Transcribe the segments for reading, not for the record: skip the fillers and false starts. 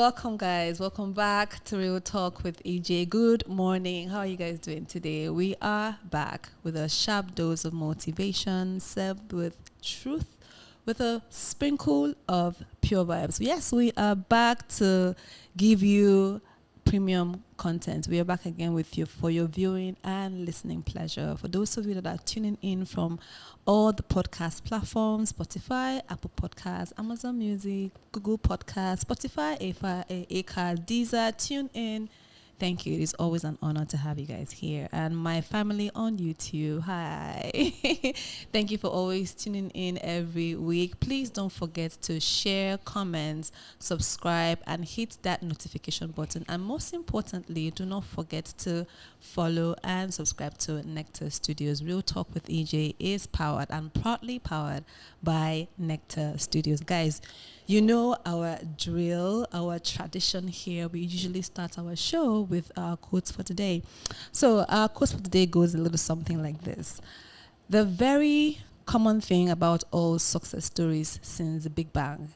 Welcome, guys. Welcome back to Real Talk with EJ. Good morning. How are you guys doing today? We are back with a sharp dose of motivation, served with truth, with a sprinkle of pure vibes. Yes, we are back to give you premium content. We are back again with you for your viewing and listening pleasure. For those of you that are tuning in from all the podcast platforms, Spotify, Apple Podcasts, Amazon Music, Google Podcasts, Spotify, Acast, Deezer, TuneIn. Thank you. It is always an honor to have you guys here. And my family on YouTube, hi. Thank you for always tuning in every week. Please don't forget to share, comment, subscribe, and hit that notification button. And most importantly, do not forget to follow and subscribe to Nectar Studios. Real Talk with EJ is powered and proudly powered by Nectar Studios. Guys, you know our drill, our tradition here. We usually start our show with our quotes for today. So our quotes for today goes a little something like this. The very common thing about all success stories since the Big Bang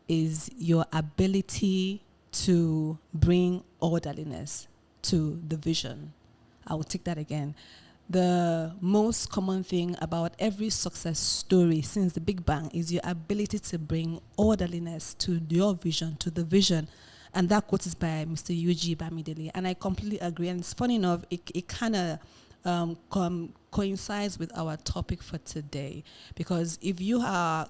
is your ability to bring orderliness to the vision. I will take that again. The most common thing about every success story since the Big Bang is your ability to bring orderliness to your vision, to the vision. And that quote is by Mr. Yuji Bamidele. And I completely agree. And it's funny enough, it kind of coincides with our topic for today. Because if you are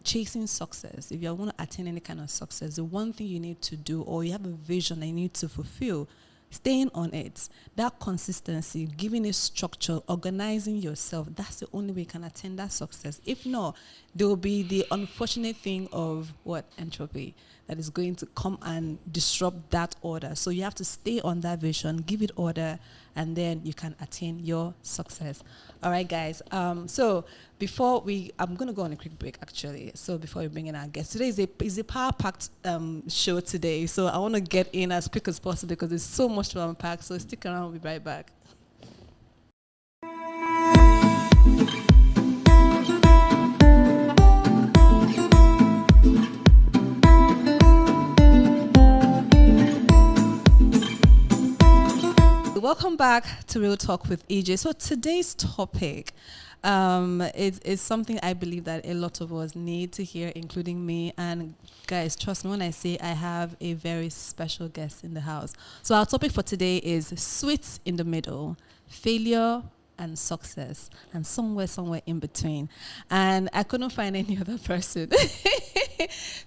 chasing success, if you want to attain any kind of success, the one thing you need to do, or you have a vision that you need to fulfill, staying on it, that consistency, giving it structure, organizing yourself, that's the only way you can attain that success. If not, there will be the unfortunate thing of entropy that is going to come and disrupt that order. So you have to stay on that vision, give it order, and then you can attain your success. All right, guys. So before I'm going to go on a quick break, actually. So before we bring in our guest, today is a power-packed show today. So I want to get in as quick as possible because there's so much to unpack. So stick around. We'll be right back. Welcome back to Real Talk with EJ. So today's topic is something I believe that a lot of us need to hear, including me. And guys, trust me when I say I have a very special guest in the house. So our topic for today is sweet in the middle, failure and success, and somewhere in between. And I couldn't find any other person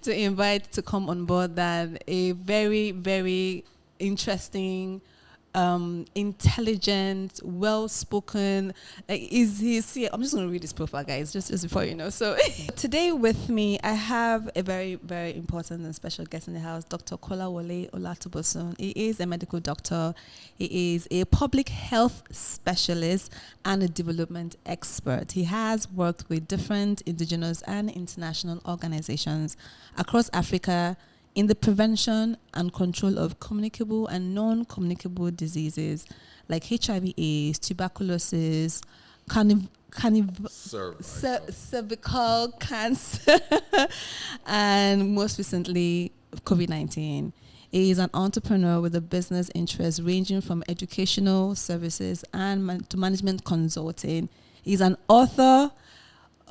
to invite to come on board than a very, very interesting, intelligent, well-spoken. He's here. I'm just going to read his profile, guys, just before you know. So today with me, I have a very, very important and special guest in the house, Dr. Kolawole Olatubosun. He is a medical doctor. He is a public health specialist and a development expert. He has worked with different indigenous and international organizations across Africa in the prevention and control of communicable and non-communicable diseases like HIV/AIDS, tuberculosis, cervical cancer, and most recently, COVID-19. He is an entrepreneur with a business interest ranging from educational services and to management consulting. He's an author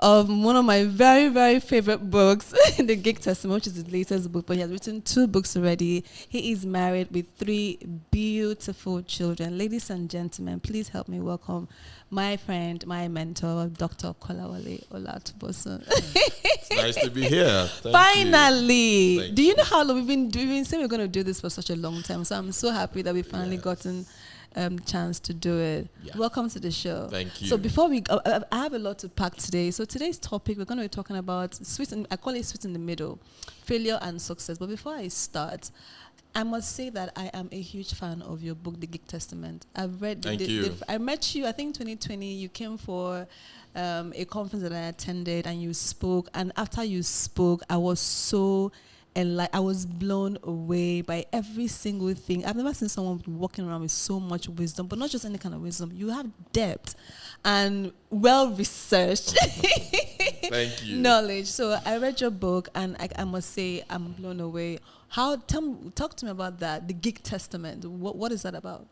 of one of my very, very favorite books, The Gig Testimony, which is his latest book, but he has written 2 books already. He is married with 3 beautiful children. Ladies and gentlemen, please help me welcome my friend, my mentor, Dr. Kolawole Olatubosun. It's nice to be here. Finally! Do you know how long we've been saying we're going to do this for such a long time? So I'm so happy that we finally gotten chance to do it. Yeah. Welcome to the show. Thank you. So before we go, I have a lot to pack today. So today's topic, we're going to be talking about I call it sweet in the middle, failure and success. But before I start, I must say that I am a huge fan of your book, The Gig Testament. I've read I met you, I think 2020, you came for a conference that I attended and you spoke. And after you spoke, I was so I was blown away by every single thing. I've never seen someone walking around with so much wisdom, but not just any kind of wisdom. You have depth and well-researched Thank you. knowledge. So I read your book, and I must say I'm blown away. Talk to me about that, the Geek Testament. What is that about?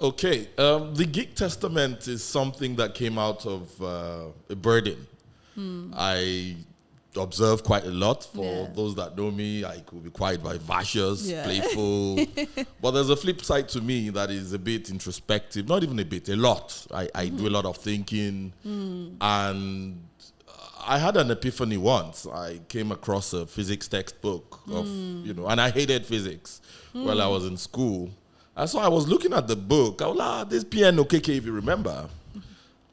Okay, the Geek Testament is something that came out of a burden. I observe quite a lot. For those that know me, I could be quite vivacious, playful. But there's a flip side to me that is a bit introspective. Not even a bit, a lot. I do a lot of thinking. And I had an epiphany once. I came across a physics textbook of, and I hated physics while I was in school. And so I was looking at the book. I was like, this PNOKK, if you remember.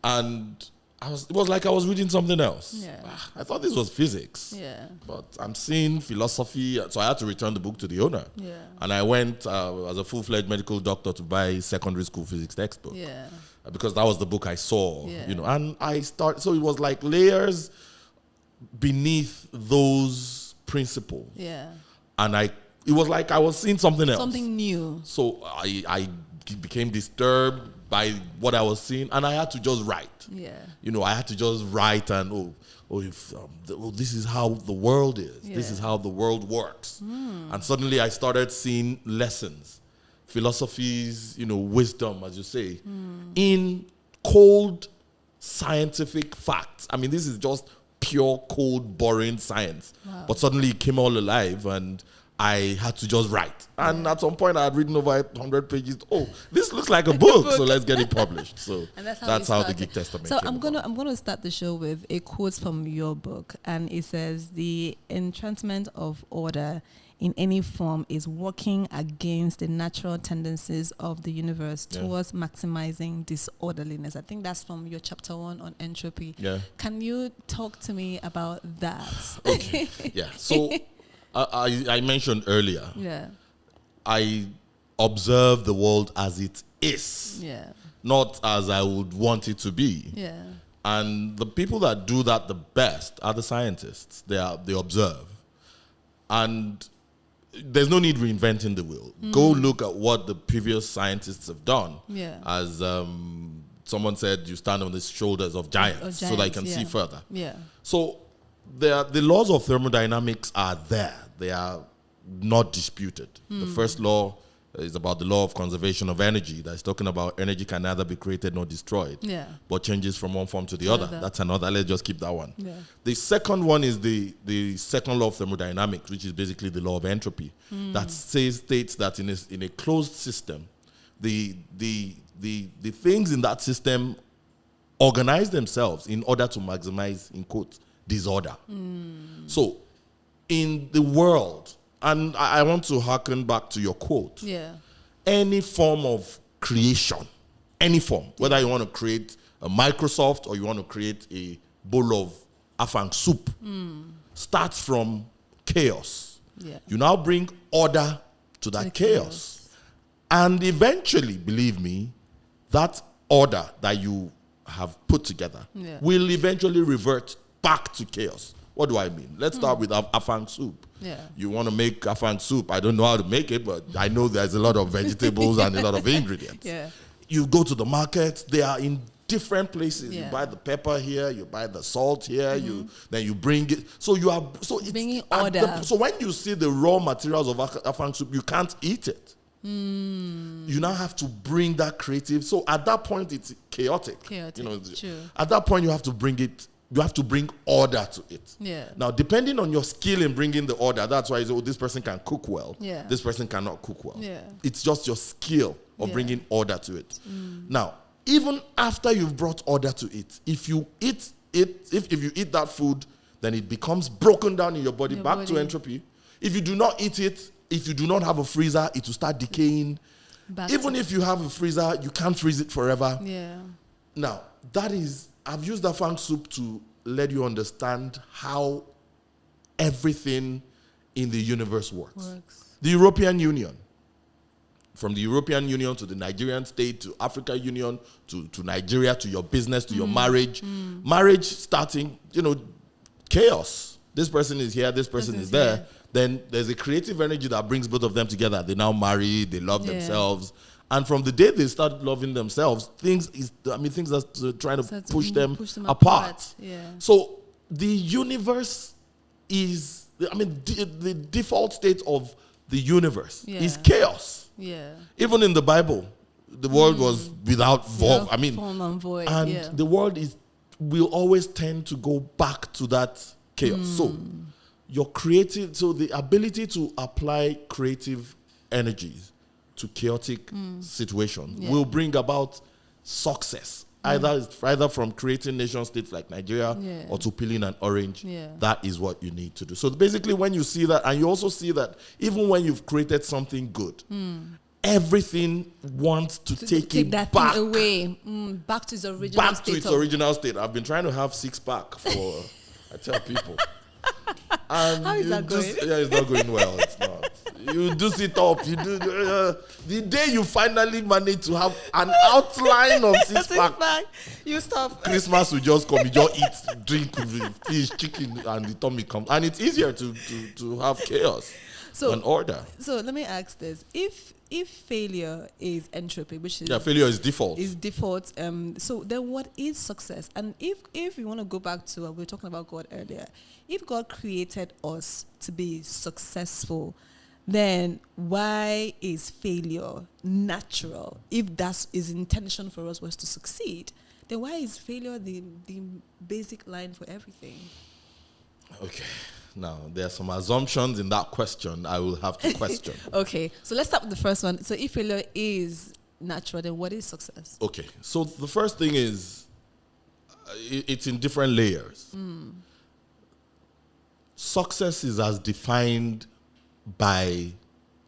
And it was like I was reading something else. Yeah. I thought this was physics. Yeah. But I'm seeing philosophy. So I had to return the book to the owner. Yeah. And I went as a full-fledged medical doctor to buy secondary school physics textbook. Yeah. Because that was the book I saw. Yeah. And so it was like layers beneath those principles. Yeah. And it was like I was seeing something else. Something new. So I became disturbed by what I was seeing, and I had to just write. Yeah. I had to just write and this is how the world is. Yeah. This is how the world works. And suddenly I started seeing lessons, philosophies, wisdom, as you say, in cold scientific facts. I mean, this is just pure, cold, boring science. Wow. But suddenly it came all alive, and I had to just write. And at some point I had written over 100 pages. Oh, this looks like a book, so let's get it published. So and that's how the Geek Testament So came I'm about. going to start the show with a quote from your book, and it says, "The enchantment of order in any form is working against the natural tendencies of the universe towards maximizing disorderliness." I think that's from your chapter 1 on entropy. Yeah. Can you talk to me about that? Okay. Yeah. So I mentioned earlier, I observe the world as it is, not as I would want it to be. Yeah. And the people that do that the best are the scientists. They observe. And there's no need reinventing the wheel. Go look at what the previous scientists have done. Yeah. As someone said, you stand on the shoulders of giants, so that you can see further. Yeah. So the laws of thermodynamics are there. They are not disputed. The first law is about the law of conservation of energy. That's talking about energy can neither be created nor destroyed, but changes from one form to the other. That's another. Let's just keep that one. Yeah. The second one is the second law of thermodynamics, which is basically the law of entropy, that states that in a closed system, the things in that system organize themselves in order to maximize, in quotes, disorder. So in the world, and I want to harken back to your quote, any form of creation, any form, whether you want to create a Microsoft or you want to create a bowl of afang soup, starts from chaos. You now bring order to that chaos. And eventually, believe me, that order that you have put together will eventually revert back to chaos. What do I mean? Let's start with afang soup. You want to make afang soup. I don't know how to make it, but I know there's a lot of vegetables and a lot of ingredients. You go to the market. They are in different places. You buy the pepper here. You buy the salt here. Then you bring it. So you are it's bringing order. So when you see the raw materials of afang soup, you can't eat it. You now have to bring that creative. So at that point, it's chaotic. True. At that point, you have to bring it. You have to bring order to it. Now, depending on your skill in bringing the order, that's why this person can cook well. This person cannot cook well. It's just your skill of bringing order to it. Now, even after you've brought order to it, if you eat it, if you eat that food, then it becomes broken down in your body back to entropy. If you do not eat it, if you do not have a freezer, it will start decaying. Even if you have a freezer, you can't freeze it forever. Now, I've used that afang soup to let you understand how everything in the universe works. The European Union, from the European Union to the Nigerian state to African Union to Nigeria to your business to your marriage. Marriage starting, chaos. This person is here, this person is there. Here. Then there's a creative energy that brings both of them together. They now marry, they love themselves. And from the day they start loving themselves, things are trying to push them apart. So the universe is, the default state of the universe Yeah. is chaos. Yeah. Even in the Bible, the world was without form. I mean, form and void. and Yeah. the world will always tend to go back to that chaos. So your creative, so the ability to apply creative energies to chaotic situations will bring about success. Either from creating nation states like Nigeria or to peeling an orange. Yeah. That is what you need to do. So basically, when you see that, and you also see that even when you've created something good, everything wants to take it that back thing away, back to its original back state. to its original state. I've been trying to have six-pack for, I tell people. And How is that going? Yeah, it's not going well. It's not. You do sit up. You do. The day you finally manage to have an outline of six-pack, you stop. Christmas will just come. You just eat, drink, fish, chicken, and the tummy comes. And it's easier to have chaos than order. So let me ask this: If failure is entropy, which is failure is default. So then what is success? And if we want to go back to we were talking about God earlier, if God created us to be successful, then why is failure natural? If that is intention for us was to succeed, then why is failure the basic line for everything? Okay. Now, there are some assumptions in that question I will have to question. Okay, so let's start with the first one. So if failure is natural, then what is success? Okay, so the first thing is it's in different layers. Success is as defined by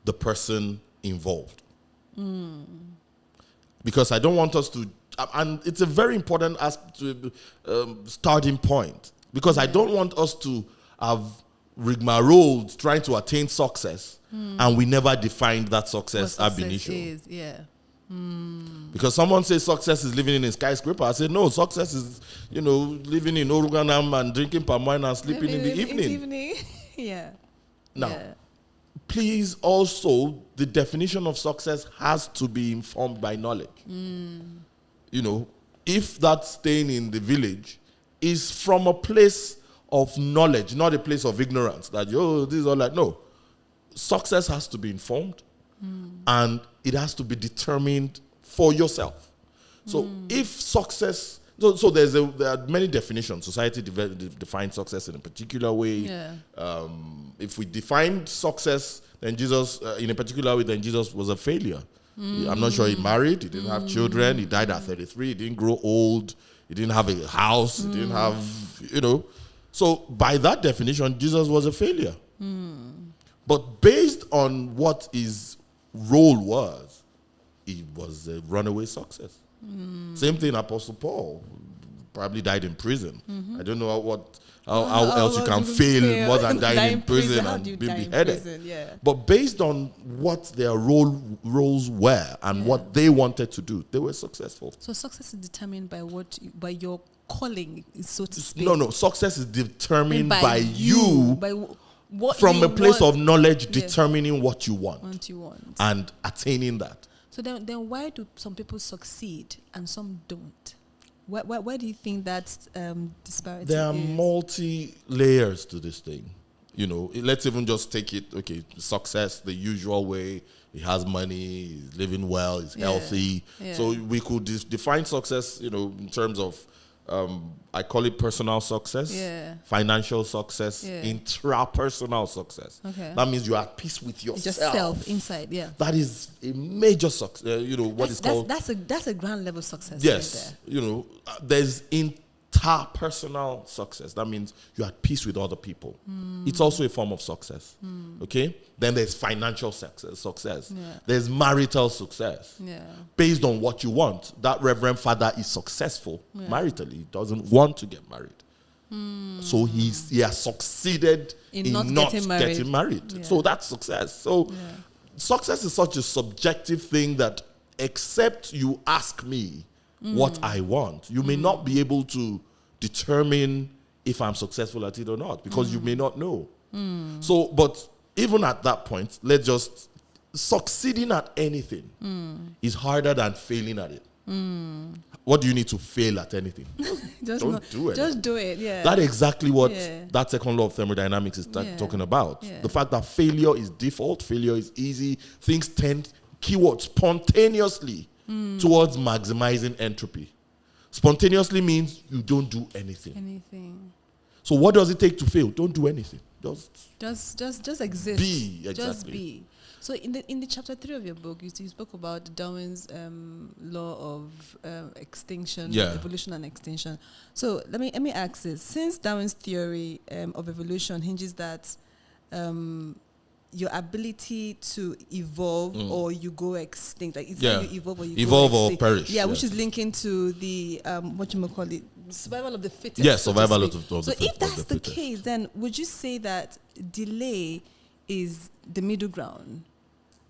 the person involved. Because I don't want us to, and it's a very important starting point, because I don't want us to have rigmaroles trying to attain success, and we never defined that success ab initio. Because someone says success is living in a skyscraper, I say no, success is living in Oruganam and drinking palm wine and sleeping in the evening. Yeah. Now, Yeah. please also, the definition of success has to be informed by knowledge. If that staying in the village is from a place of knowledge, not a place of ignorance, that, this is all like, no. Success has to be informed, and it has to be determined for yourself. So if success, so there are many definitions. Society defines success in a particular way. Yeah. If we define success, then Jesus, in a particular way, then Jesus was a failure. I'm not sure he married, he didn't have children, he died at 33, he didn't grow old, he didn't have a house, he didn't have, So by that definition, Jesus was a failure. But based on what his role was, he was a runaway success. Same thing, Apostle Paul probably died in prison. I don't know how else you can fail more than dying in prison and being beheaded. But based on what their roles were and what they wanted to do, they were successful. So success is determined by your calling, so to speak. No. Success is determined by you. By what from you a place want. of knowledge, determining what you want. And attaining that. So then why do some people succeed and some don't? Why do you think that disparity There are is? multi-layers to this thing. Let's even just take it, success, the usual way. He has money, he's living well, he's healthy. Yeah. So we could define success, in terms of, I call it personal success, financial success, intrapersonal success. Okay. That means you're at peace with yourself. Yourself inside, That is a major success. What is called. That's a grand level success. Yes. Right there. There's interpersonal success. That means you're at peace with other people. It's also a form of success. Okay? Then there's financial success. Yeah. There's marital success. Yeah. Based on what you want. That reverend father is successful maritally. He doesn't want to get married. So he has succeeded in not getting married. Yeah. So that's success. So success is such a subjective thing that except you ask me what I want, you may not be able to determine if I'm successful at it or not, because you may not know. So, but even at that point, let's just, succeeding at anything is harder than failing at it. What do you need to fail at anything? don't do it. Just do it. Yeah. That's exactly what that second law of thermodynamics is talking about. Yeah. The fact that failure is default, failure is easy. Things tend, keyword, spontaneously towards maximizing entropy. Spontaneously means you don't do anything. So what does it take to fail? Don't do anything. Just exist. Be. Exactly. Just be. So in the chapter 3 of your book, you spoke about Darwin's law of extinction, evolution and extinction. So let me ask this: since Darwin's theory of evolution hinges that your ability to evolve or you go extinct, like it's you evolve or you evolve go or extinct. perish. Yeah, which is linking to the what you may call it, survival of the fittest. Yes, survival of the fittest. So if that's the case, then would you say that delay is the middle ground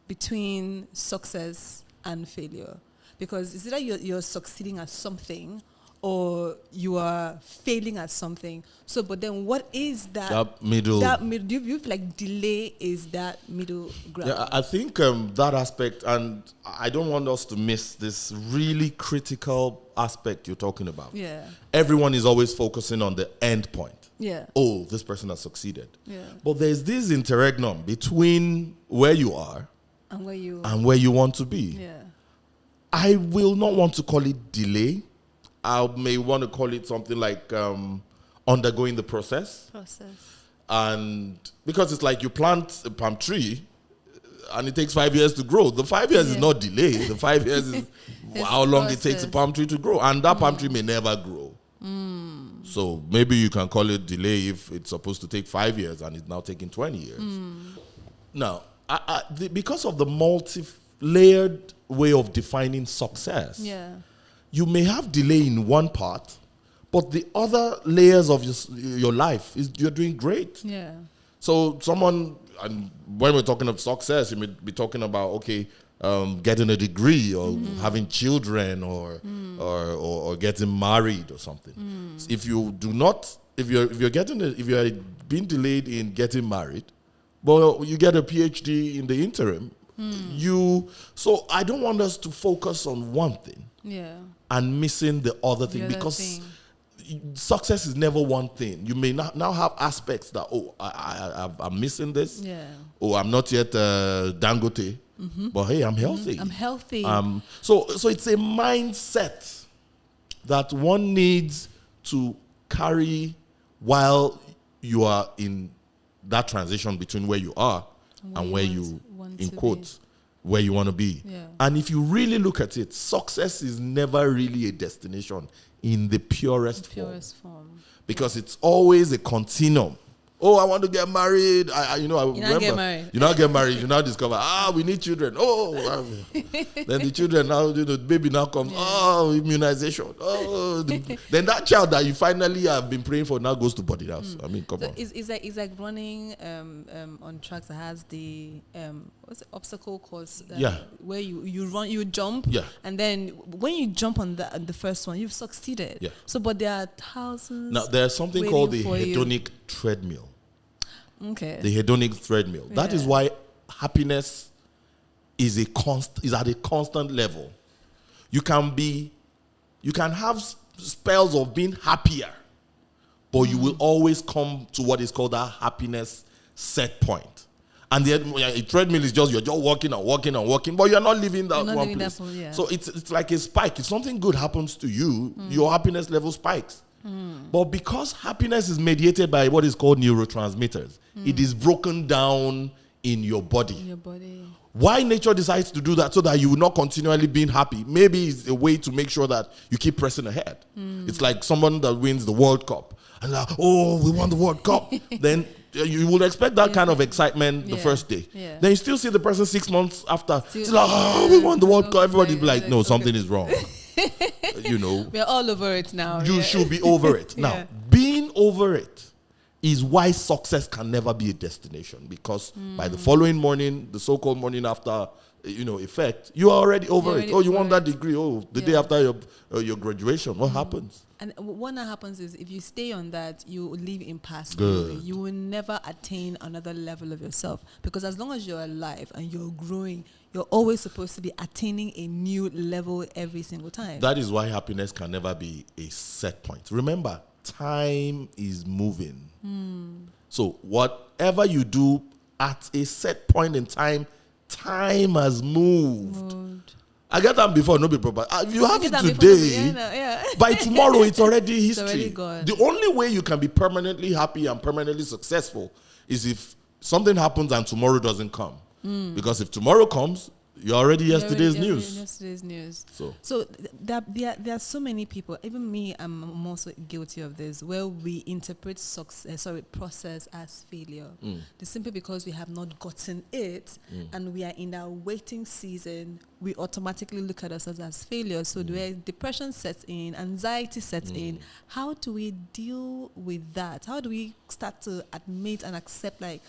between success and failure? Because it's either you're succeeding at something or you are failing at something. So, but then what is that middle? Do you feel like delay is that middle ground? Yeah, I think that aspect, and I don't want us to miss this really critical aspect you're talking about. Yeah. Everyone is always focusing on the end point. Yeah. Oh, this person has succeeded. Yeah. But there's this interregnum between where you are and where you want to be. Yeah. I will not want to call it delay. I may want to call it something like undergoing the process. And because it's like you plant a palm tree and it takes 5 years to grow. The 5 years is not delay. The 5 years is how long it takes a palm tree to grow. And that palm tree may never grow. So maybe you can call it delay if it's supposed to take 5 years and it's now taking 20 years. Now, because of the multi-layered way of defining success, you may have delay in one part, but the other layers of your life is you're doing great. Yeah. So someone, and when we're talking of success, you may be talking about getting a degree or having children or getting married or something. If you do not, if you're being delayed in getting married, but you get a PhD in the interim, so I don't want us to focus on one thing and missing the other thing, because success is never one thing. You may now have aspects that, I'm missing this. Oh, I'm not yet Dangote, but hey, I'm healthy. I'm healthy. So it's a mindset that one needs to carry while you are in that transition between where you are and where you, in quotes, where you want to be. And if you really look at it, success is never really a destination in the purest form. Because it's always a continuum. Oh, I want to get married. I remember. You now get married. You now discover, we need children. Then the children now, the baby now comes. Immunization. Then that child that you finally have been praying for now goes to body house. I mean, come on. It's like running on tracks that has the what's the obstacle course? Where you run, you jump. And then when you jump on the first one, you've succeeded. So, but there are thousands. Now there's something called the hedonic treadmill. Okay. The hedonic treadmill. That is why happiness is at a constant level. You can have spells of being happier, but you will always come to what is called that happiness set point. And the treadmill is just, you're just walking and walking and walking, but you're not living that one place. So it's like a spike. If something good happens to you, your happiness level spikes. But because happiness is mediated by what is called neurotransmitters, it is broken down in your body. Why nature decides to do that so that you will not continually being happy, maybe it's a way to make sure that you keep pressing ahead. It's like someone that wins the World Cup. And like, we won the World Cup. Then you will expect that kind of excitement the first day. Then you still see the person 6 months after. It's like, we won the World Cup. Everybody be like, no, something is wrong. We're all over it now. You should be over it. Now, being over it is why success can never be a destination, because by the following morning, the so-called morning after, effect, you are already over it. You want that degree. The day after your graduation, what happens? And what that happens is, if you stay on that, you live in past glory. You will never attain another level of yourself, because as long as you're alive and you're growing, you're always supposed to be attaining a new level every single time. That is why happiness can never be a set point. Remember, time is moving. So whatever you do at a set point in time, time has moved. I get that before, no be proper. If you have it today, by tomorrow it's already history. It's already gone. The only way you can be permanently happy and permanently successful is if something happens and tomorrow doesn't come. Because if tomorrow comes, you're already yesterday's news. So there are so many people, even me, I'm also guilty of this, where we interpret process as failure. Simply because we have not gotten it and we are in our waiting season, we automatically look at ourselves as failures. So where depression sets in, anxiety sets in, how do we deal with that? How do we start to admit and accept, like,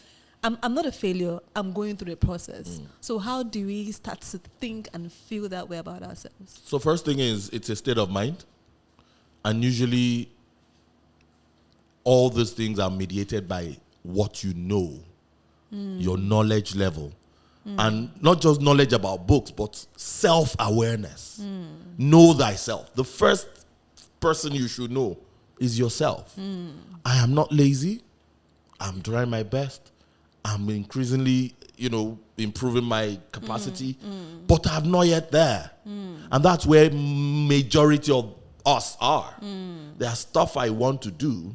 I'm not a failure, I'm going through a process. So how do we start to think and feel that way about ourselves? So first thing is, it's a state of mind. And usually all those things are mediated by what you know, your knowledge level. And not just knowledge about books, but self-awareness. Know thyself. The first person you should know is yourself. I am not lazy. I'm trying my best. I'm increasingly, improving my capacity, but I'm not yet there. And that's where majority of us are. There's stuff I want to do.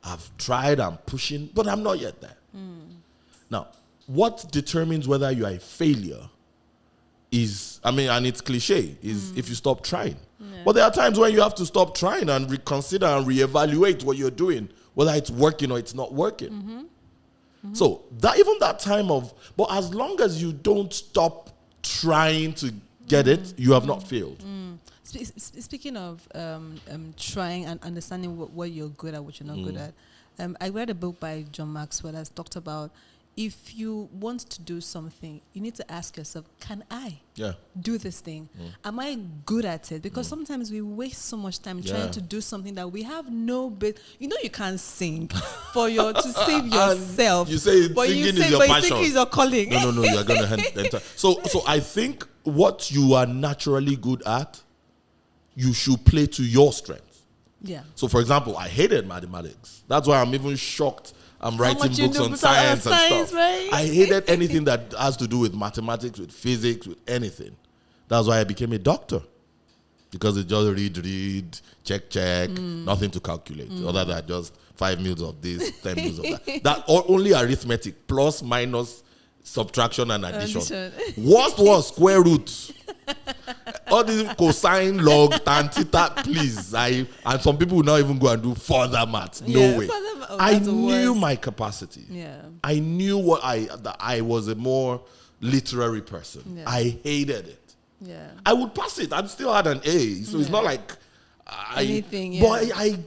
I've tried, I'm pushing, but I'm not yet there. Now, what determines whether you are a failure is, and it's cliche, is if you stop trying. But there are times when you have to stop trying and reconsider and reevaluate what you're doing, whether it's working or it's not working. So that time but as long as you don't stop trying to get it, you have not failed. Speaking of trying and understanding what you're good at, what you're not good at, I read a book by John Maxwell that's talked about, if you want to do something, you need to ask yourself, can I do this thing? Am I good at it? Because sometimes we waste so much time trying to do something that we have no bit. You can't sing to save yourself. You say singing is your passion. Singing is your calling. No, you're going to enter. So I think what you are naturally good at, you should play to your strength. Yeah. So for example, I hated mathematics. That's why I'm even shocked I'm writing books on science and stuff. Right? I hated anything that has to do with mathematics, with physics, with anything. That's why I became a doctor. Because it just read, check, nothing to calculate. Other than just 5 mils of this, 10 mils of that. That only arithmetic, plus, minus, subtraction, and addition. Worst was square root. All this cosine, log, tan, theta, please. And some people will not even go and do further maths. No way. I knew my capacity. Yeah. I knew that I was a more literary person. Yeah. I hated it. Yeah. I would pass it. I still had an A. So it's not like anything. But I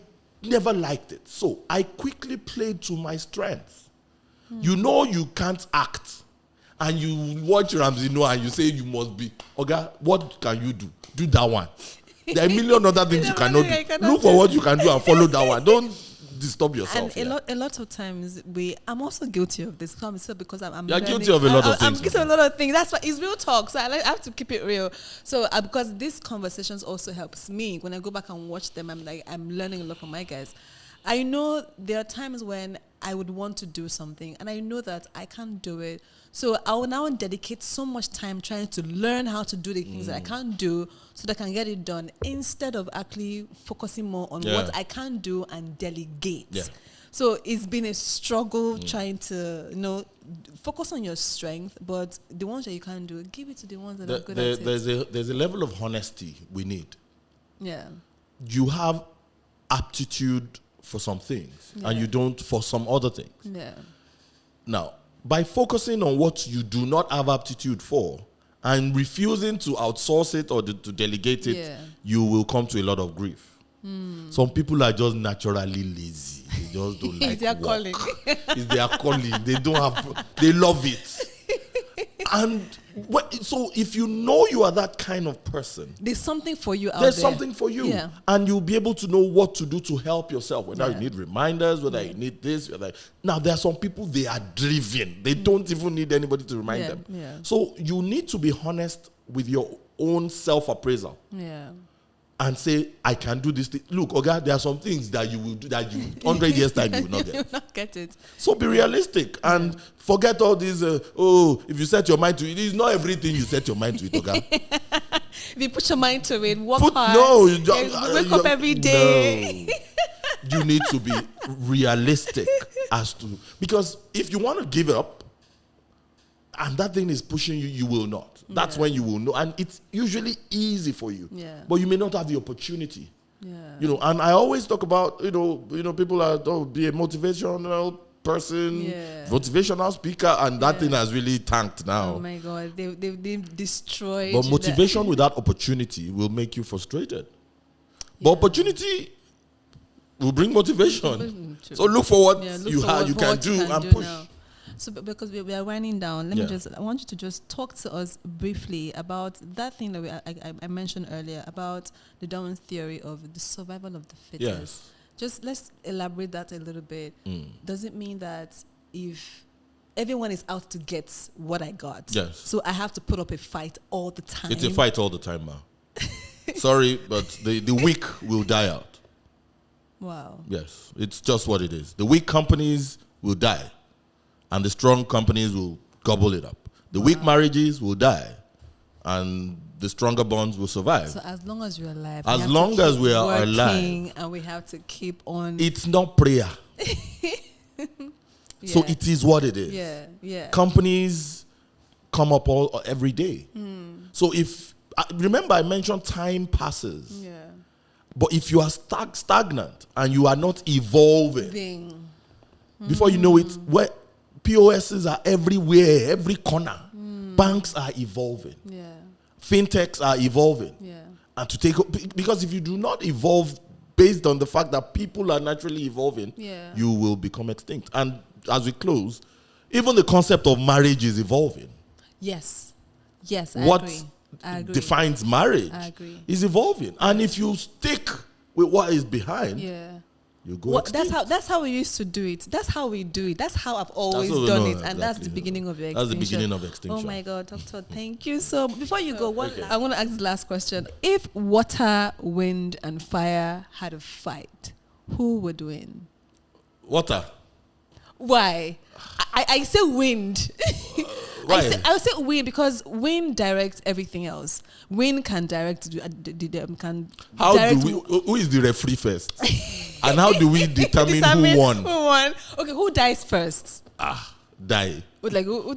never liked it. So I quickly played to my strengths. You can't act. And you watch Ramsey Noah and you say you must be, okay, what can you do? Do that one. There are a million other things you cannot do. Look for what you can do and follow that one. Don't disturb yourself. And a lot of times I'm also guilty of this because I'm You're guilty of a lot of things. I'm guilty of a lot of things. That's why it's real talk. So I have to keep it real. So because these conversations also helps me when I go back and watch them. I'm learning a lot from my guys. I know there are times when I would want to do something and I know that I can't do it. So I will now dedicate so much time trying to learn how to do the things that I can't do so that I can get it done instead of actually focusing more on what I can do and delegate. Yeah. So it's been a struggle trying to, focus on your strength, but the ones that you can't do, give it to the ones that are good at it. There's a level of honesty we need. Yeah. You have aptitude for some things and you don't for some other things. Yeah. Now, by focusing on what you do not have aptitude for and refusing to outsource it or to delegate it, you will come to a lot of grief. Some people are just naturally lazy. They just don't like their calling. It's their calling. They don't have. They love it. And So if you know you are that kind of person, there's something for you out there. there's something for you. Yeah. And you'll be able to know what to do to help yourself, whether you need reminders, whether you need this. Now, there are some people, they are driven. They don't even need anybody to remind them. Yeah. So you need to be honest with your own self-appraisal. Yeah. And say, I can do this thing. Look, Oga, there are some things that you will do that 100 years time you will not get. You will not get it. So be realistic and forget all these, if you set your mind to it, it's not everything you set your mind to it, Oga. If you put your mind to it, work hard. No, wake up every day. No. You need to be realistic as to, because if you want to give up and that thing is pushing you, you will not. That's when you will know. And it's usually easy for you. Yeah. But you may not have the opportunity. Yeah. And I always talk about, people are, be a motivational person, motivational speaker, and that thing has really tanked now. Oh my God, they've destroyed. But motivation without opportunity will make you frustrated. But opportunity will bring motivation. So look for what you can do and push. Now. So because we are winding down, I want you to just talk to us briefly about that thing that I mentioned earlier about the Darwin theory of the survival of the fittest. Yes. Just let's elaborate that a little bit. Does it mean that if everyone is out to get what I got, so I have to put up a fight all the time? It's a fight all the time, ma. Sorry, but the weak will die out. Wow. Yes, it's just what it is. The weak companies will die, and the strong companies will gobble it up. The weak marriages will die, and the stronger bonds will survive. So as long as you're alive, as long as we are alive, and we have to keep on. It's not prayer. So it is what it is. Yeah. Companies come up every day. So if remember, I mentioned time passes. Yeah. But if you are stagnant and you are not evolving, before you know it, where POSs are everywhere, every corner. Banks are evolving. Yeah. Fintechs are evolving. Yeah. And because if you do not evolve based on the fact that people are naturally evolving, you will become extinct. And as we close, even the concept of marriage is evolving. Yes, I agree. Defines marriage is evolving. And if you stick with what is behind, you go extinct. That's how we used to do it. That's how we do it. That's how I've always done it. And that's the beginning of your extinction. That's the beginning of extinction. Oh my God, Doctor, thank you. So before you go, I want to ask the last question. If water, wind, and fire had a fight, who would win? Water. Why? I say wind. Why? I would say wind because wind directs everything else. Wind can direct. Who is the referee first? And how do we determine who won? Who won? Okay, who dies first? Die.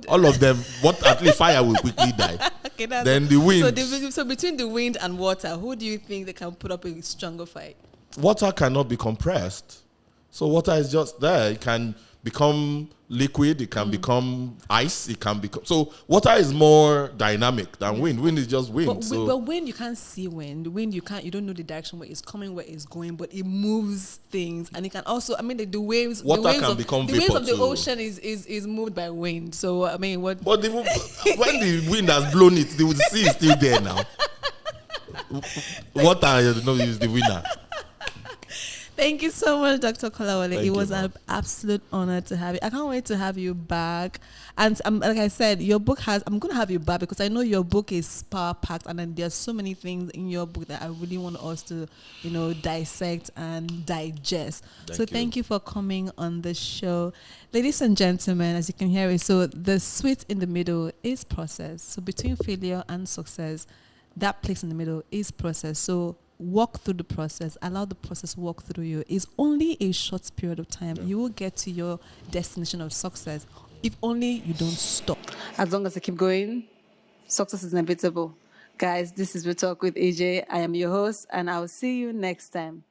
All of them. At least fire will quickly die. Okay, then the wind. So between the wind and water, who do you think they can put up a stronger fight? Water cannot be compressed, so water is just there. It can become liquid, it can become ice, it can become... So water is more dynamic than wind. Wind is just wind. But wind, you can't see wind. Wind, you don't know the direction where it's coming, where it's going, but it moves things. And it can also, the waves... Water can become vapor. The waves of the ocean is moved by wind. So, what... But when the wind has blown it, the sea is still there now. Water, is the winner. Thank you so much, Dr. Kolawole. It was an absolute honor to have you. I can't wait to have you back. And like I said, your book I'm going to have you back because I know your book is power-packed and then there's so many things in your book that I really want us to, dissect and digest. Thank you for coming on the show. Ladies and gentlemen, as you can hear it, so the sweet in the middle is process. So between failure and success, that place in the middle is process. So walk through the process, allow the process walk through you. It's only a short period of time. You will get to your destination of success if only you don't stop. As long as I keep going, success is inevitable. Guys, this is We Talk with AJ. I am your host, and I'll see you next time.